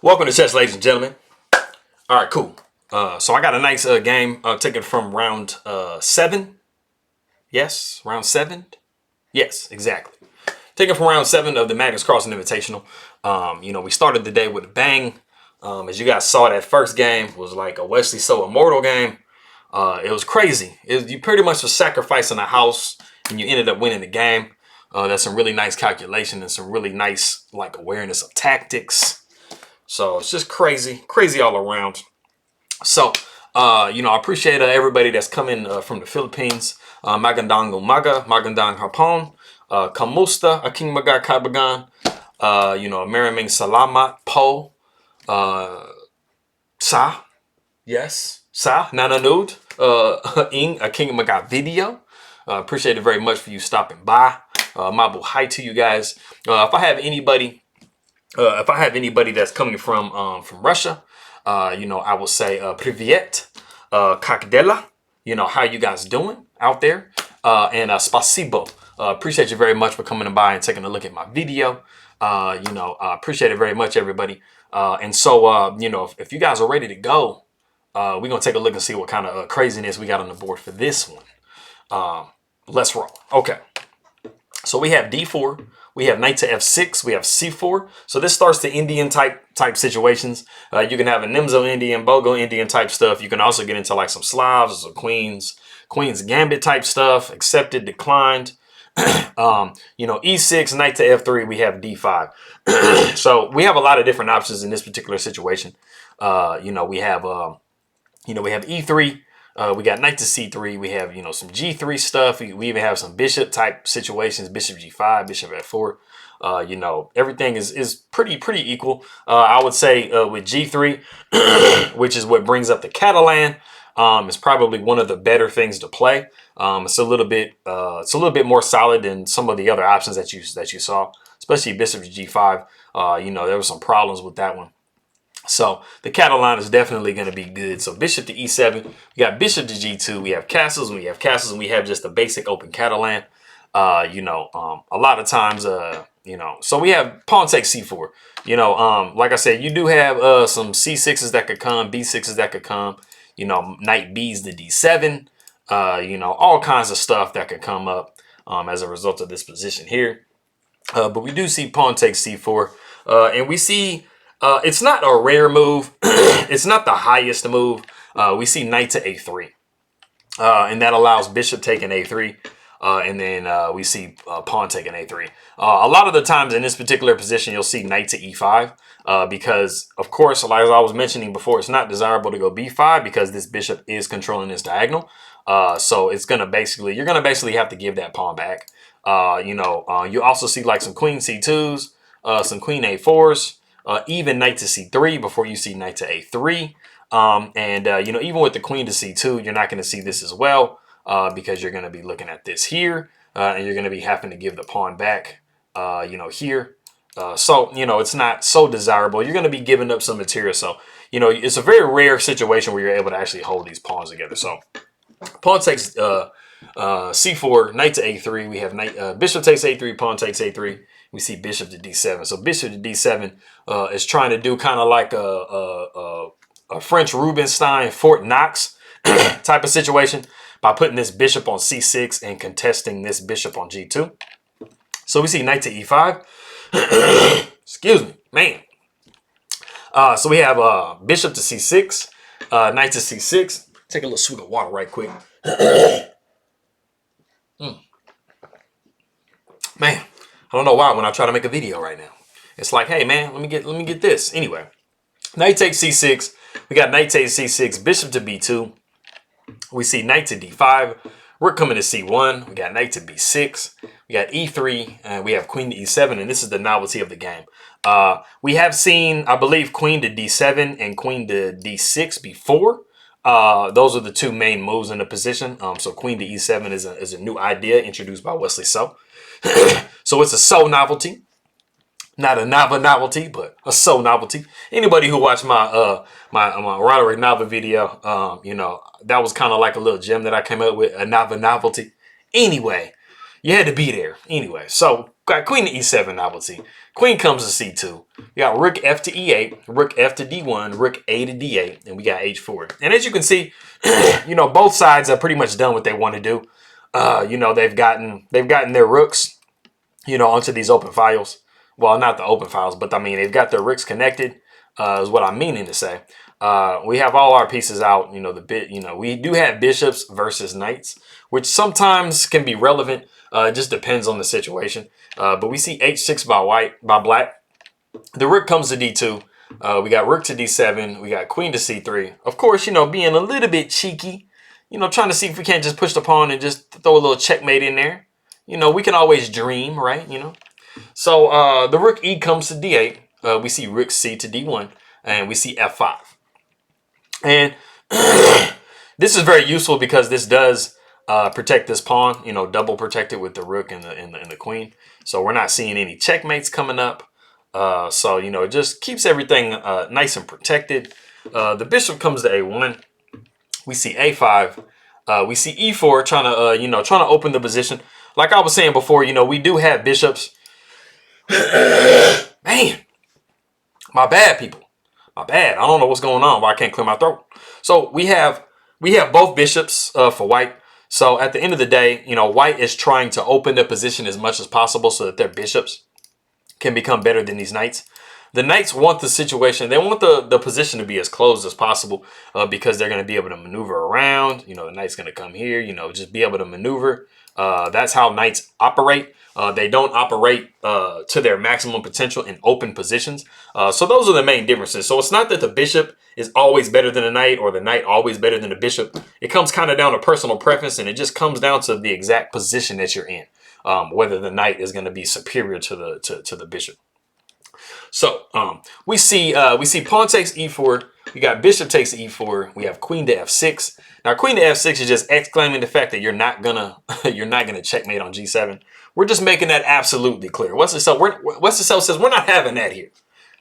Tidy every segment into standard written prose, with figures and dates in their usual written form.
Welcome to chess, ladies and gentlemen. All right, cool. So I got a nice game taken from round 7. Yes, round 7. Yes, exactly. Taken from round 7 of the Magnus Carlsen Invitational. We started the day with a bang. As you guys saw, that first game was like a Wesley so immortal game. It was crazy. You pretty much were sacrificing a house, and you ended up winning the game. That's some really nice calculation and some really nice awareness of tactics. So it's just crazy all around. So, I appreciate everybody that's coming from the Philippines. Magandang umaga, magandang hapon, kamusta, aking mga kaibigan, maraming salamat po, sa nanonood, ing aking mga video. Appreciate it very much for you stopping by. Mabuhay to you guys. If I have anybody that's coming from Russia, I will say Privyet, Kakdela. How you guys doing out there? And spasibo. Appreciate you very much for coming by and taking a look at my video. Appreciate it very much, everybody. And so, if you guys are ready to go, we're going to take a look and see what kind of craziness we got on the board for this one. Let's roll. Okay. So we have D4. We have knight to F6. We have C4. So this starts the Indian type situations. You can have a Nimzo Indian, Bogo Indian type stuff. You can also get into like some Slavs or some Queen's Gambit type stuff. Accepted, declined. E6, knight to F3. We have D5. So we have a lot of different options in this particular situation. We have E3. We got knight to C3. We have, some G3 stuff. We even have some bishop type situations, bishop G5, bishop F4. Everything is pretty equal. I would say with G3, which is what brings up the Catalan, is probably one of the better things to play. It's a little bit more solid than some of the other options that you saw, especially bishop G5. There were some problems with that one. So the Catalan is definitely going to be good. So bishop to E7, we got bishop to G2, we have castles, and we have just a basic open Catalan. A lot of times, so we have pawn takes C4. Like I said, you do have some C6s that could come, B6s that could come. Knight B's to D7. All kinds of stuff that could come up as a result of this position here. But we do see pawn takes C4, and we see. It's not a rare move. It's not the highest move. We see knight to A3. And that allows bishop taking A3. And then we see pawn taking A3. A lot of the times in this particular position, you'll see knight to E5. Because, of course, like I was mentioning before, it's not desirable to go B5 because this bishop is controlling this diagonal. So it's you're going to basically have to give that pawn back. You also see like some queen C2s, some queen A4s. Even knight to C3 before you see knight to A3. Even with the queen to C2, you're not going to see this as well because you're going to be looking at this here and you're going to be having to give the pawn back, here. So it's not so desirable. You're going to be giving up some material. So, it's a very rare situation where you're able to actually hold these pawns together. So pawn takes C4, knight to A3. We have bishop takes A3, pawn takes A3. We see bishop to D7. So bishop to D7 is trying to do kind of like a French Rubinstein, Fort Knox type of situation by putting this bishop on C6 and contesting this bishop on G2. So we see knight to E5. Excuse me, man. So we have bishop to C6, knight to C6. Take a little swig of water right quick. Man. I don't know why when I try to make a video right now. It's like, hey man, let me get this. Anyway, knight takes C6. We got knight takes C6, bishop to B2. We see knight to D5. We're coming to C1. We got knight to B6. We got E3, and we have queen to E7, and this is the novelty of the game. We have seen, I believe, queen to D7 and queen to D6 before. Those are the two main moves in the position. So queen to E7 is a new idea introduced by Wesley So. So it's a So novelty, not a Nava novelty, but a So novelty. Anybody who watched my my Roderick Nava video, that was kind of like a little gem that I came up with, a Nava novelty. Anyway, you had to be there. Anyway, so got queen to E7 novelty. Queen comes to C2. We got rook F to E8, rook F to D1, rook A to D8, and we got H4. And as you can see, you know, both sides are pretty much done what they want to do. You know, they've gotten their rooks, you know, onto these open files. Well, not the open files, but I mean, they've got their rooks connected, is what I'm meaning to say. We have all our pieces out, you know, we do have bishops versus knights, which sometimes can be relevant. It just depends on the situation. But we see H6 by black. The rook comes to D2. We got rook to D7. We got queen to C3. Of course, you know, being a little bit cheeky, you know, trying to see if we can't just push the pawn and just throw a little checkmate in there. You know, we can always dream, right? You know. So the rook E comes to D8. We see rook C to D1. And we see F5. And this is very useful because this does protect this pawn, you know, double protected with the rook and the queen. So we're not seeing any checkmates coming up. So, you know, it just keeps everything nice and protected. The bishop comes to A1. We see A5. We see E4 trying to open the position. Like I was saying before, you know, we do have bishops. Man, my bad, people. My bad. I don't know what's going on, but I can't clear my throat. So we have both bishops for white. So at the end of the day, you know, white is trying to open their position as much as possible so that their bishops can become better than these knights. The knights want the situation, they want the position to be as closed as possible because they're going to be able to maneuver around. You know, the knight's going to come here, you know, just be able to maneuver. That's how knights operate. They don't operate to their maximum potential in open positions. So those are the main differences. So it's not that the bishop is always better than the knight or the knight always better than the bishop. It comes kind of down to personal preference, and it just comes down to the exact position that you're in, whether the knight is going to be superior to the bishop. So we see pawn takes E4. We got bishop takes E4. We have queen to F6. Now queen to F6 is just exclaiming the fact that you're not gonna checkmate on G7. We're just making that absolutely clear. Wesley says we're not having that here.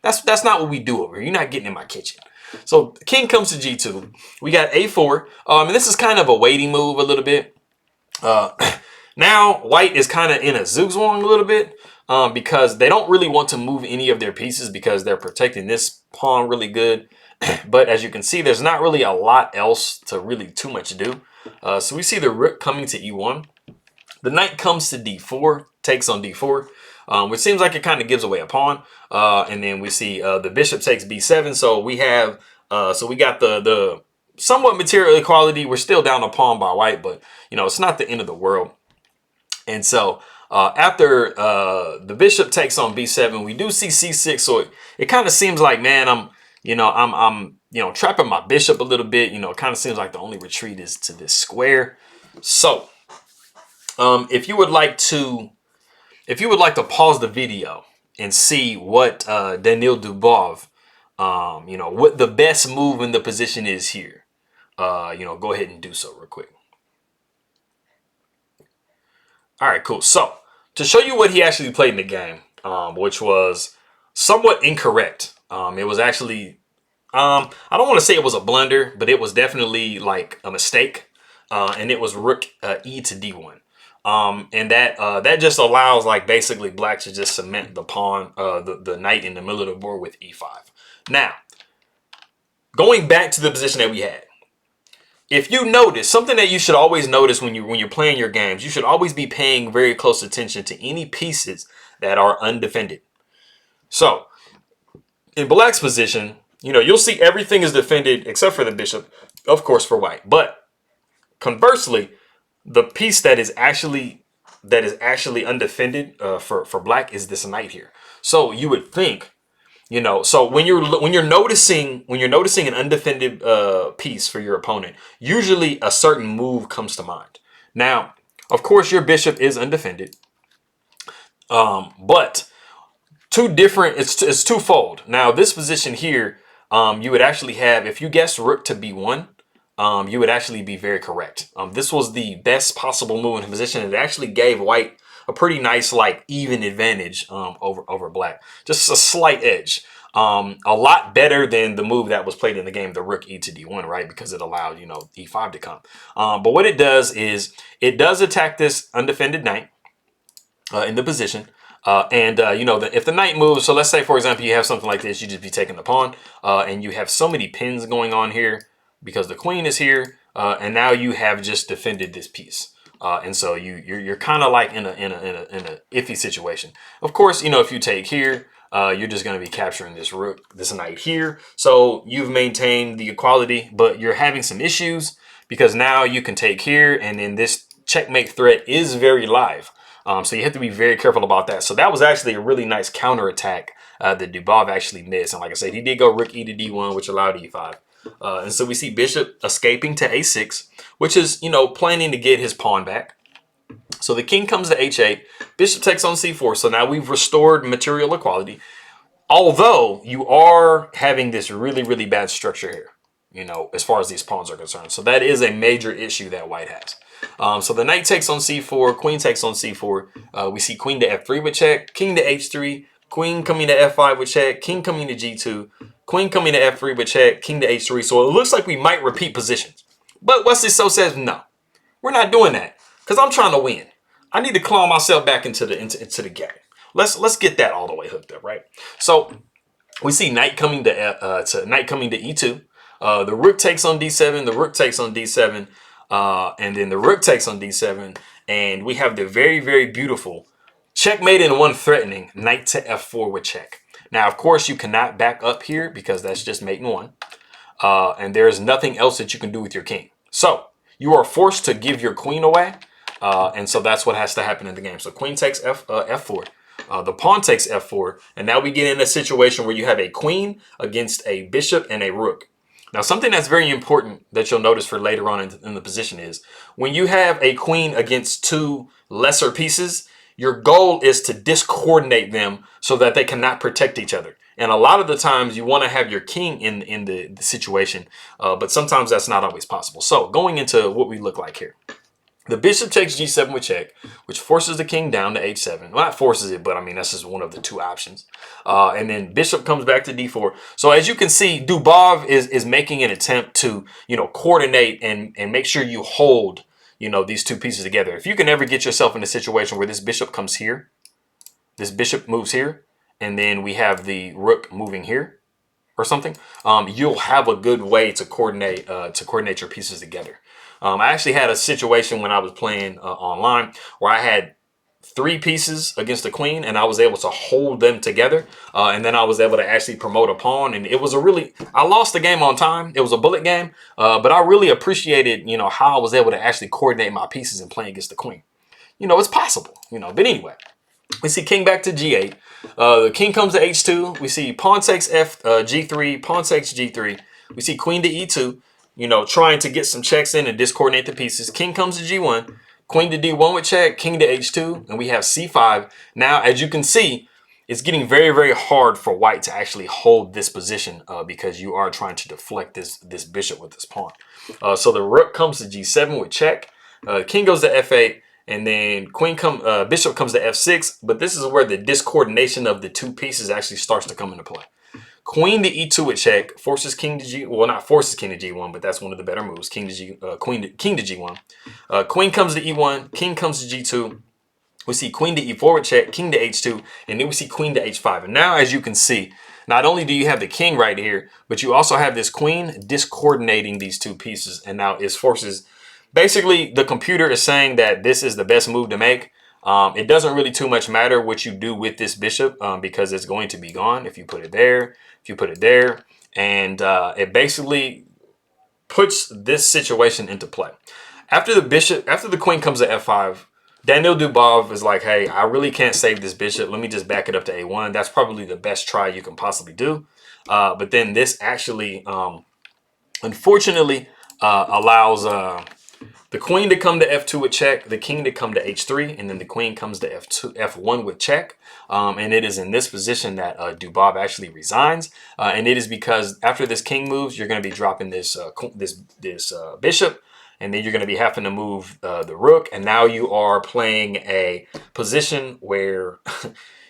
That's not what we do over here. You're not getting in my kitchen. So king comes to G2. We got A4. And this is kind of a waiting move a little bit. Now white is kind of in a zugzwang a little bit. Because they don't really want to move any of their pieces because they're protecting this pawn really good. But as you can see, there's not really a lot else to really too much do. So we see the rook coming to E1. The knight comes to D4, takes on D4, which seems like it kind of gives away a pawn. And then we see the bishop takes B7. So we have, we got the somewhat material equality. We're still down a pawn by white, but you know, it's not the end of the world. And so after the bishop takes on B7, we do see C6. So it kind of seems like, man, I'm trapping my bishop a little bit. You know, it kind of seems like the only retreat is to this square. So if you would like to pause the video and see what Daniil Dubov, what the best move in the position is here, go ahead and do so real quick. All right, cool. So to show you what he actually played in the game, which was somewhat incorrect. It was actually, I don't want to say it was a blunder, but it was definitely like a mistake. And it was rook E to D1. And that just allows like basically black to just cement the pawn, the knight in the middle of the board with E5. Now, going back to the position that we had. If you notice, something that you should always notice when you're playing your games, you should always be paying very close attention to any pieces that are undefended. So, in black's position, you'll see everything is defended except for the bishop, of course, for white. But conversely, the piece that is actually undefended for black is this knight here. So you would think, so when you're noticing an undefended piece for your opponent, usually a certain move comes to mind. Now, of course, your bishop is undefended, but it's twofold. Now, this position here, you would actually have, if you guessed rook to B1, you would actually be very correct. This was the best possible move in the position. It actually gave white a pretty nice, like, even advantage over black. Just a slight edge. A lot better than the move that was played in the game, the rook E to D1, right? Because it allowed, E5 to come. But what it does is it does attack this undefended knight in the position. You know, if the knight moves, so let's say, for example, you have something like this, you just be taking the pawn, and you have so many pins going on here because the queen is here, and now you have just defended this piece. And so you're kind of like in a iffy situation. Of course, you know, if you take here, you're just going to be capturing this rook, this knight here. So you've maintained the equality, but you're having some issues because now you can take here, and then this checkmate threat is very live. So you have to be very careful about that. So that was actually a really nice counterattack that Dubov actually missed. And like I said, he did go rook e to d1, which allowed e5. And so we see bishop escaping to a6, which is, you know, planning to get his pawn back. So the king comes to h8, bishop takes on c4. So now we've restored material equality. Although you are having this really, really bad structure here, you know, as far as these pawns are concerned. So that is a major issue that white has. So the knight takes on c4, queen takes on c4. We see queen to f3 with check, king to h3, queen coming to f5 with check, king coming to g2, queen coming to f3 with check, king to h3. So it looks like we might repeat positions. But Wesley so says, no, we're not doing that because I'm trying to win. I need to claw myself back into the game. Let's get that all the way hooked up, right? So we see knight coming to e2. The rook takes on d7, the rook takes on d7, and then the rook takes on d7, and we have the very, very beautiful checkmate in one threatening knight to f4 with check. Now, of course, you cannot back up here because that's just mate in one, and there's nothing else that you can do with your king. So you are forced to give your queen away, and so that's what has to happen in the game. So queen takes f4. The pawn takes f4, and now we get in a situation where you have a queen against a bishop and a rook. Now, something that's very important that you'll notice for later on in the position is when you have a queen against two lesser pieces, your goal is to discoordinate them so that they cannot protect each other. And a lot of the times you want to have your king in the situation, but sometimes that's not always possible. So going into what we look like here. The bishop takes g7 with check, which forces the king down to h7. Well, not forces it, but I mean, that's just one of the two options. And then bishop comes back to d4. So as you can see, Dubov is making an attempt to, you know, coordinate and make sure you hold, you know, these two pieces together. If you can ever get yourself in a situation where this bishop comes here, this bishop moves here, and then we have the rook moving here or something, you'll have a good way to coordinate your pieces together. I actually had a situation when I was playing online where I had 3 pieces against the queen, and I was able to hold them together, and then I was able to actually promote a pawn, and it was I lost the game on time. It was a bullet game, but I really appreciated, you know, how I was able to actually coordinate my pieces and play against the queen. You know, it's possible, you know, but anyway. We see king back to g8. The king comes to h2. We see pawn takes g3, pawn takes g3. We see queen to e2, you know, trying to get some checks in and discoordinate the pieces. King comes to g1, queen to d1 with check, king to h2, and we have c5. Now, as you can see, it's getting very, very hard for white to actually hold this position because you are trying to deflect this bishop with this pawn. So the rook comes to g7 with check. King goes to f8. And then bishop comes to f6, but this is where the discoordination of the two pieces actually starts to come into play. Queen to e2 with check forces king to g. Well, not forces king to g1, but that's one of the better moves. King to g1. Queen comes to e1. King comes to g2. We see queen to e4 with check, king to h2, and then we see queen to h5. And now, as you can see, not only do you have the king right here, but you also have this queen discoordinating these two pieces, and now it forces. Basically, the computer is saying that this is the best move to make. It doesn't really too much matter what you do with this bishop because it's going to be gone if you put it there, if you put it there. And it basically puts this situation into play. After the queen comes to f5, Daniil Dubov is like, hey, I really can't save this bishop. Let me just back it up to a1. That's probably the best try you can possibly do. But then this actually, unfortunately, allows... the queen to come to f2 with check, the king to come to h3, and then the queen comes to f1 with check. And it is in this position that Dubov actually resigns. And it is because after this king moves, you're going to be dropping this bishop, and then you're going to be having to move the rook. And now you are playing a position where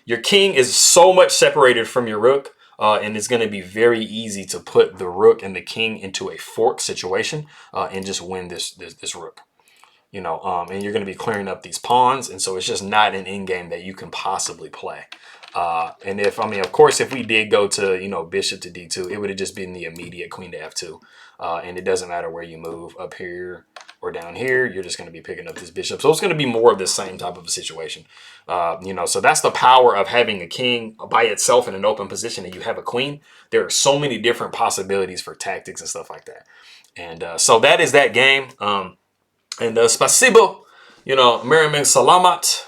your king is so much separated from your rook. And it's going to be very easy to put the rook and the king into a fork situation and just win this rook. you know, and you're going to be clearing up these pawns. And so it's just not an end game that you can possibly play. And if, I mean, of course, if we did go to, you know, bishop to d2, it would have just been the immediate queen to f2. And it doesn't matter where you move, up here or down here, you're just going to be picking up this bishop. So it's going to be more of the same type of a situation. You know, so that's the power of having a king by itself in an open position and you have a queen. There are so many different possibilities for tactics and stuff like that. And so that is that game. And spasibo, you know, Merriman Salamat.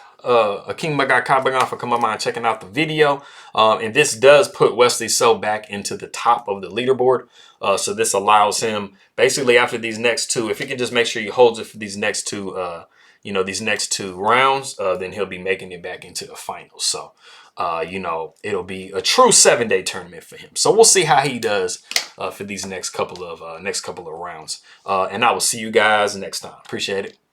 King Magakabagan for coming by and checking out the video. And this does put Wesley So back into the top of the leaderboard. So this allows him basically after these next two, if he can just make sure he holds it for these next two, you know, these next two rounds, then he'll be making it back into the finals. So, you know, it'll be a true 7-day tournament for him. So we'll see how he does for these next couple of rounds. And I will see you guys next time. Appreciate it.